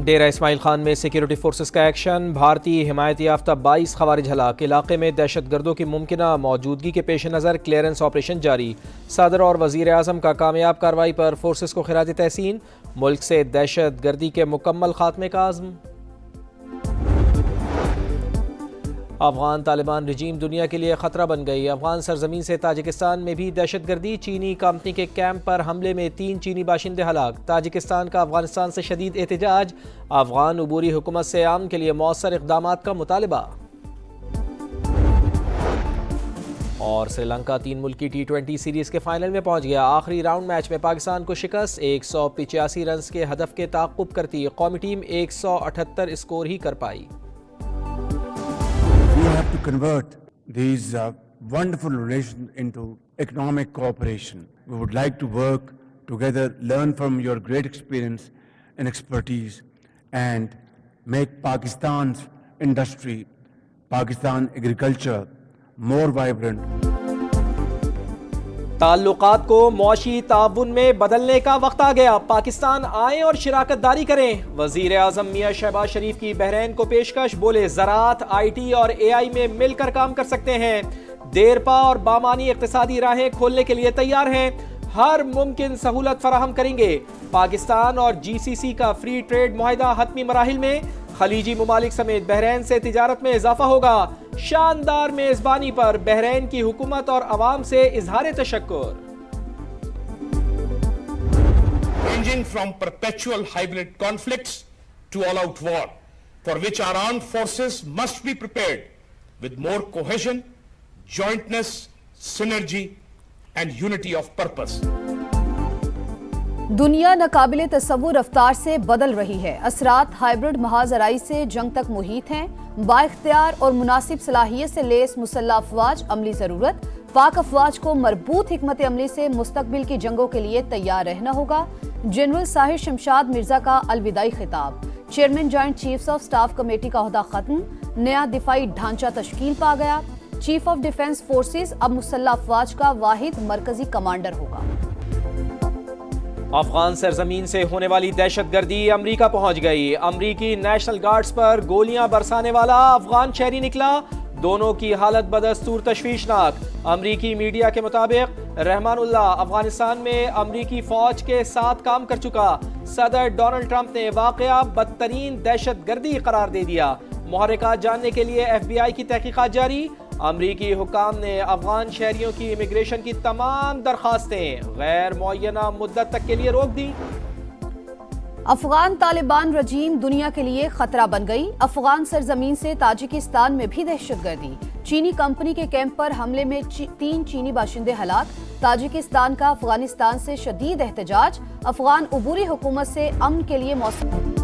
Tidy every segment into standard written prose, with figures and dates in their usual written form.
डेरा इस्माइल खान में security forces का action. भारतीय हिमायत याफ्ता 22 खवारिज हलाक। इलाके में दहशतगर्दों की मुमकिना मौजूदगी के पेश नज़र क्लियरेंस ऑपरेशन जारी। सदर और वज़ीर आज़म का कामयाब कार्रवाई पर फोर्सेस को खिराज तहसीन। मुल्क से दहशत गर्दी के मुकम्मल खात्मे का आज़म। अफगान तालिबान रजीम दुनिया के लिए ख़तरा बन गई। अफगान सरजमीन से ताजिकिस्तान में भी दहशतगर्दी। चीनी कंपनी के कैंप पर हमले में 3 चीनी बाशिंदे हलाक। ताजिकिस्तान का अफगानिस्तान से शदीद एहतजाज। अफगान अबूरी हुकूमत से अमन के लिए मौसर इक़दामात का मुतालबा। और श्रीलंका 3 मुल्की T20 सीरीज के फाइनल में पहुंच गया। आखिरी राउंड मैच में पाकिस्तान को शिकस्त। 185 रन के हदफ के ताक़ुब करती कौमी टीम 178 स्कोर ही कर पाई। We have to convert these wonderful relations into economic cooperation. We would like to work together, learn from your great experience and expertise, and make Pakistan's industry, Pakistan agriculture more vibrant. ताल्लुकात को मौशी ताउन में बदलने का वक्त आ गया। पाकिस्तान आए और शिराकत दारी करें। वजीर आज़म मियां शहबाज शरीफ की बहरैन को पेशकश। बोले ज़राअत, IT और AI में मिलकर काम कर सकते हैं। देरपा और बामानी इक़्तिसादी राहें खोलने के लिए तैयार हैं। हर मुमकिन सहूलत फराहम करेंगे। पाकिस्तान और GCC का फ्री ट्रेड मुआहिदा हतमी मराहिल में। खलीजी ममालिक समेत बहरैन से तिजारत में इजाफा होगा। शानदार मेजबानी पर बहरैन की हुकूमत और अवाम से इजहार तशक्कुर। Ranging from perpetual hybrid conflicts to all-out war, for which our armed forces must be prepared with more cohesion, jointness, synergy and unity of purpose. दुनिया नाकाबिले तसव्वुर रफ्तार से बदल रही है। असरात हाइब्रिड महाजराई से जंग तक मुहीत हैं। बाइख्तियार और मुनासिब सलाहियत से लेस मुसल्लह अफवाज अमली ज़रूरत। पाक अफवाज को मरबूत हिकमत अमली से मुस्तकबिल की जंगों के लिए तैयार रहना होगा। जनरल साहिर शमशाद मिर्जा का अलविदाई खिताब। Chairman joint chiefs of staff committee का ओहदा खत्म। नया दिफाई ढांचा तश्कील पा गया। चीफ ऑफ डिफेंस फोर्सेस अब मुसल्लह अफवाज का वाहिद मरकजी कमांडर होगा। अफगान सरजमीन से होने वाली दहशतगर्दी अमरीका पहुंच गई। अमरीकी नेशनल गार्ड्स पर गोलियां बरसाने वाला अफगान शहरी निकला। दोनों की हालत बदस्तूर तशवीशनाक। अमरीकी मीडिया के मुताबिक रहमानुल्लाह अफगानिस्तान में अमरीकी फौज के साथ काम कर चुका। सदर डोनाल्ड ट्रंप ने वाकया बदतरीन दहशतगर्दी करार दे दिया। मुहर्रिकात जानने के लिए FBI की तहकीकात जारी। अमरीकी हुकाम ने अफगान शहरियों की इमिग्रेशन की तमाम दरखास्तें गैर मुअय्यना मुद्दत तक के लिए रोक दी। अफगान तालिबान रजीम दुनिया के लिए खतरा बन गई। अफगान सरजमीन से ताजिकिस्तान में भी दहशतगर्दी। चीनी कंपनी के कैंप पर हमले में 3 चीनी बाशिंदे हलाक। ताजिकिस्तान का अफगानिस्तान से शदीद एहतजाज। अफगान अबूरी हुकूमत से अमन के लिए मौसम।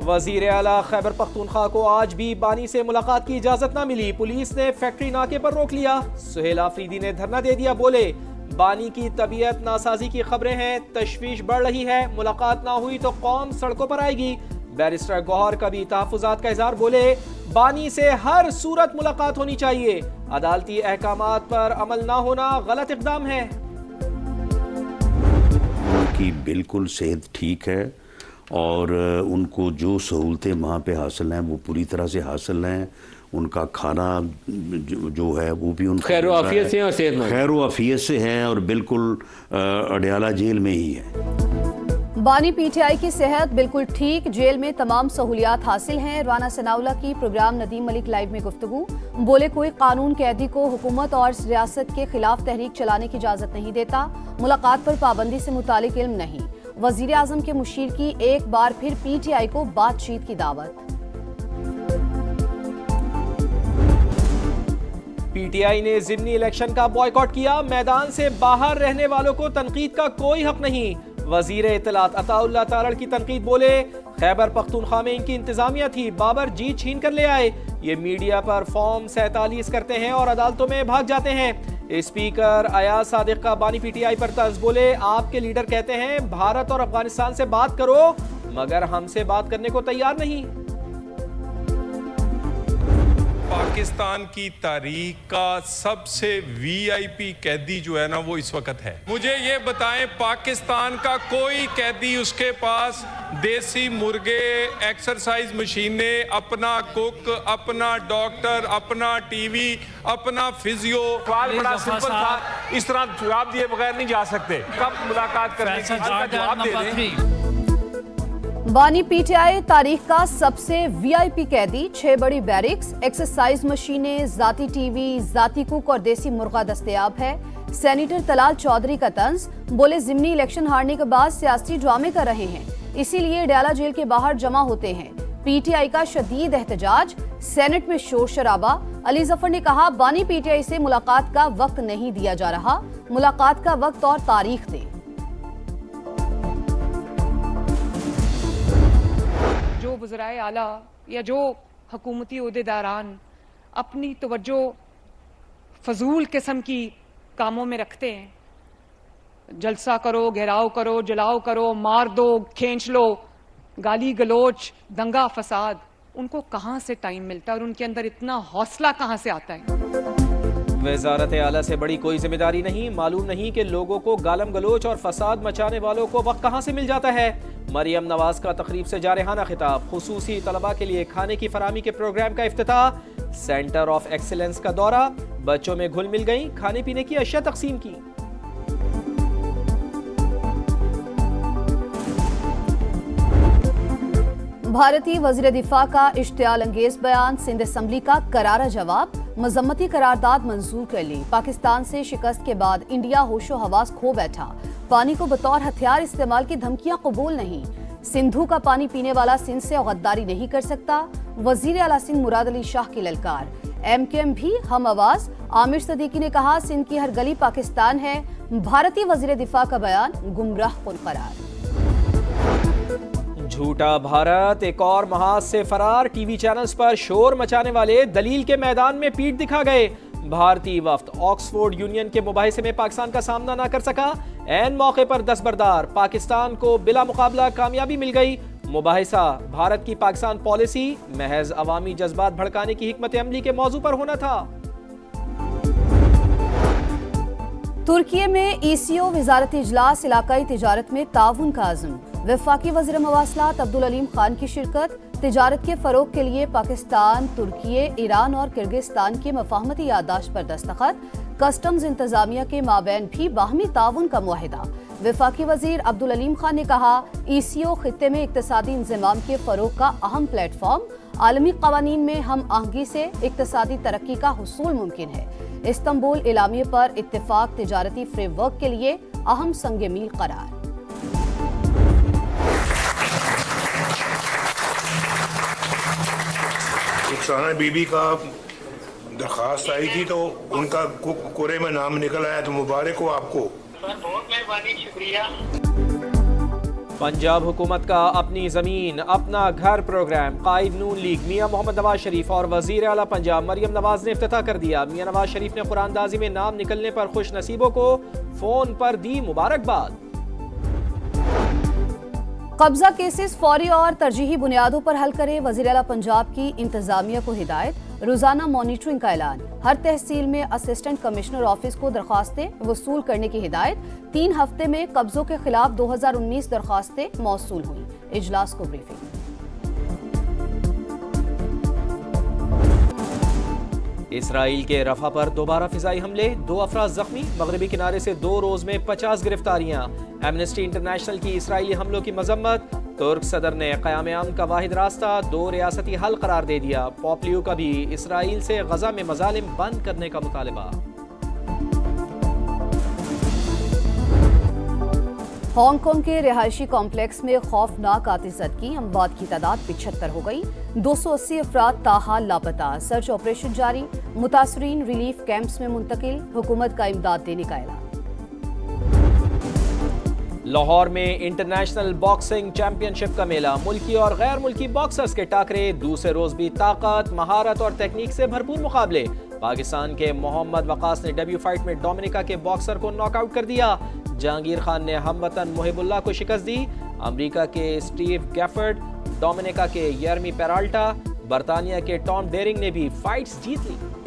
वजीर आला खैबर पख्तूनख्वा को आज भी बानी से मुलाकात की इजाजत न मिली। पुलिस ने फैक्ट्री नाके पर रोक लिया। सुहेल आफरीदी ने धरना दे दिया। बोले बानी की तबीयत नासाजी की खबरें हैं, तशवीश बढ़ रही है। मुलाकात ना हुई तो कौम सड़कों पर आएगी। बैरिस्टर गौहर का भी तहफ़्फ़ुज़ात का इज़हार। बोले बानी से हर सूरत मुलाकात होनी चाहिए। अदालती अहकामात पर अमल ना होना गलत इक़दाम है। उनकी बिल्कुल सेहत ठीक है और उनको जो सहूलतें वहाँ पे हासिल हैं वो पूरी तरह से हासिल हैं। उनका खाना जो है वो भी उनका खैर आफियत से और सेहतमंद खैर आफियत से हैं और बिल्कुल अडयाला जेल में ही है। बानी PTI की सेहत बिल्कुल ठीक। जेल में तमाम सहूलियात हासिल हैं। राना सनाउल्लाह की प्रोग्राम नदीम मलिक लाइव में गुफ्तगू। बोले कोई कानून कैदी को हुकूमत और रियासत के खिलाफ तहरीक चलाने की इजाजत नहीं देता। मुलाकात पर पाबंदी से मुतालिक इल्म नहीं। वजीर आजम के मुशीर की एक बार फिर PTI को बातचीत की दावत। PTI ने ज़िमनी इलेक्शन का बॉयकॉट किया। मैदान से बाहर रहने वालों को तनकीद का कोई हक नहीं। वजीर इत्तलात अताउल्लाह तारड़ की तनकीद। बोले खैबर पख्तूनख्वा में इनकी इंतजामिया थी, बाबर जीत छीन कर ले आए। ये मीडिया पर फॉर्म 47 करते हैं और अदालतों में भाग जाते हैं। स्पीकर अयाज सादिक का बानी PTI पर तर्ज। बोले आपके लीडर कहते हैं भारत और अफगानिस्तान से बात करो, मगर हमसे बात करने को तैयार नहीं। पाकिस्तान की तारीख का सबसे वीआईपी कैदी जो है ना वो इस वक्त है। मुझे ये बताएं, पाकिस्तान का कोई कैदी उसके पास देसी मुर्गे, एक्सरसाइज मशीनें, अपना कुक, अपना डॉक्टर, अपना टीवी, अपना फिजियो। सवाल बड़ा सिंपल था, इस तरह जवाब दिए बगैर नहीं जा सकते। कब मुलाकात करने की जवाब दे दें। बानी पीटीआई तारीख का सबसे वीआईपी कैदी, 6 बड़ी बैरिक्स, एक्सरसाइज मशीनें, जाती टीवी, जाती कुक और देसी मुर्गा दस्तयाब है। सेनेटर तलाल चौधरी का तंज, बोले जिमनी इलेक्शन हारने के बाद सियासी ड्रामे कर रहे हैं, इसीलिए डयाला जेल के बाहर जमा होते हैं। पीटीआई का शदीद एहतजाज, सेनेट में शोर शराबा। अली जफर ने कहा, बानी पीटीआई से मुलाकात का वक्त नहीं दिया जा रहा, मुलाकात का वक्त और तारीख दें। जो वज़राए आला या जो हुकूमती ओहदेदारान अपनी तवज्जो फजूल किस्म की कामों में रखते हैं, जलसा करो, घेराव करो, जलाओ करो, मार दो, खींच लो, गाली गलोच, दंगा फसाद, उनको कहाँ से टाइम मिलता है और उनके अंदर इतना हौसला कहाँ से आता है? वजारत आला से बड़ी कोई जिम्मेदारी नहीं, मालूम नहीं कि लोगों को गालम गलोच और फसाद मचाने वालों को वक्त कहाँ से मिल जाता है। मरियम नवाज का तकरीब से जारहाना खिताब, खुसूसी तलबा के लिए खाने की फरामी के प्रोग्राम का इफ्तिताह, सेंटर ऑफ एक्सीलेंस का दौरा, बच्चों में घुल मिल गई, खाने पीने की अशिया तकसीम की। भारतीय वज़ीर दिफा का इश्तियाल अंगेज बयान, सिंध असम्बली का करारा जवाब, मजम्मती करारदाद मंजूर कर ली। पाकिस्तान से शिकस्त के बाद इंडिया होशो हवास खो बैठा, पानी को बतौर हथियार इस्तेमाल की धमकियां कबूल नहीं। सिंधु का पानी पीने वाला सिंध से गद्दारी नहीं कर सकता, वजीर आला सिंध मुराद अली शाह की ललकार। एमकेएम भी हम आवाज, आमिर सदीकी ने कहा, सिंध की हर गली पाकिस्तान है। भारतीय वज़ीर दिफा का बयान गुमराह कुन करार। झूठा भारत एक और महाज से फरार, टीवी चैनल्स पर शोर मचाने वाले दलील के मैदान में पीठ दिखा गए। भारतीय वफ्द ऑक्सफोर्ड यूनियन के मुबाहिसे में पाकिस्तान का सामना न कर सका, ऐन मौके पर दस्तबरदार, पाकिस्तान को बिला मुकाबला कामयाबी मिल गई। मुबाहिसा भारत की पाकिस्तान पॉलिसी महज अवामी जज्बात भड़काने की हिकमत अमली के मौजू पर होना था। तुर्की में ईसीओ वजारत इजलास, इलाकाई तिजारत में ताउन का आज़म, वफाकी वज़ीर मवासलात अब्दुल अलीम खान की शिरकत। तिजारत के फरोग के लिए पाकिस्तान, तुर्की, ईरान और किर्गिस्तान की मफाहमती याददाश्त पर दस्तखत। कस्टम्स इंतजामिया के माबैन भी बाहमी ताउन का मुआहिदा। वफाकी वज़ीर अब्दुल अलीम खान ने कहा, ईसीओ खित्ते में इक्तसादी इंज़माम के फरोग का अहम प्लेटफॉर्म, आलमी क़वानीन में हम आहंगी से इक्तसादी तरक्की का हुसूल मुमकिन है। इस्तांबुल इलामिये पर इत्तेफाक तिजारती फ्रेमवर्क के लिए अहम संग मील करार। रुखसाना बीबी का दरख्वास्त आई थी तो उनका कोरे में नाम निकल आया, तो मुबारक हो आपको। बहुत मेहरबानी, शुक्रिया। पंजाब हुकूमत का अपनी जमीन अपना घर प्रोग्राम, कायद नून लीग मियां मोहम्मद नवाज शरीफ और वजीर आला पंजाब मरियम नवाज ने इफ्तिताह कर दिया। मियां नवाज शरीफ ने कुरानदाजी में नाम निकलने पर खुश नसीबों को फोन पर दी मुबारकबाद। कब्जा केसेस फौरी और तरजीही बुनियादों पर हल करे, वज़ीर आला पंजाब की इंतजामिया को हिदायत। रोजाना मॉनिटरिंग का ऐलान, हर तहसील में असिस्टेंट कमिश्नर ऑफिस को दरख्वास्तें वसूल करने की हिदायत। 3 हफ्ते में कब्जों के खिलाफ 2019 दरख्वास्तें मौसूल हुई। इजलास को ब्रीफिंग। इसराइल के रफा पर दोबारा फिजाई हमले, 2 अफराद जख्मी। मगरबी किनारे से 2 रोज में 50 गिरफ्तारियां। एमनेस्टी इंटरनेशनल की इसराइली हमलों की मजम्मत। तुर्क सदर ने क़याम अमन का वाहिद रास्ता 2 रियासती हल करार दे दिया। पॉम्पियो का भी इसराइल से गजा में मजालिम बंद करने का मुतालबा। हांगकांग के रिहायशी कॉम्प्लेक्स में खौफनाक आतिशज़दगी, अमवात की तादाद 75 हो गई। 280 अफराद ताहाल लापता। सर्च ऑपरेशन जारी, मुतासरीन रिलीफ कैंप्स में मुंतकिल। हुकूमत का इमदाद देने का ऐलान। लाहौर में इंटरनेशनल बॉक्सिंग चैंपियनशिप का मेला, मुल्की और गैर मुल्की बॉक्सर्स के टाकरे। दूसरे रोज भी ताकत, महारत और टेक्निक से भरपूर मुकाबले। पाकिस्तान के मोहम्मद वकास ने डेब्यू फाइट में डोमिनिका के बॉक्सर को नॉकआउट कर दिया। जहांगीर खान ने हमवतन मुहिबुल्लाह को शिकस्त दी। अमेरिका के स्टीव गैफर्ड, डोमिनिका के यर्मी पेराल्टा, बरतानिया के टॉम डेरिंग ने भी फाइट्स जीत ली।